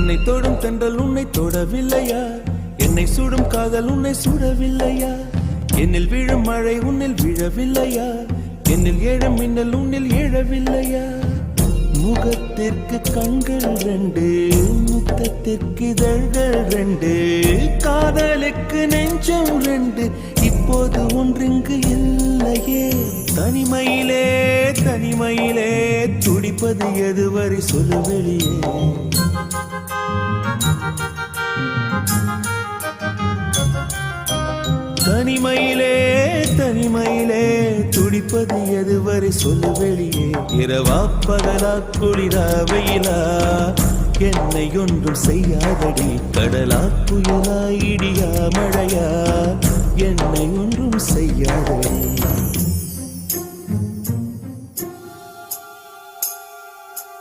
என்னை தொடும் தென்றல் உன்னை தொடவில்லையா? என்னை சுடும் காதல் உன்னை சுடவில்லையா? என்னில் விழும் மழை உன்னில் விழவில்லையா? என்னில் ஏழும் மின்னல் உன்னில் எழவில்லையா? முகத்திற்கு கண்கள் ரெண்டு, முத்தத்திற்கு இதழ்கள் ரெண்டு, காதலுக்கு நெஞ்சம் ரெண்டு, இப்போது ஒன்றிங்கு இல்லையே. தனிமையிலே தனிமையிலே துடிப்பது எதுவரை சொல்லு வெளியே. தனிமையிலே தனிமையிலே துடிப்பது எதுவரை சொல்லு வெளியே. இரவா பகலா குளிரா வெயிலா என்னை ஒன்றும் செய்யாதடி. கடலா புயலா இடியா மழையா என்னை ஒன்றும் செய்யாதடி.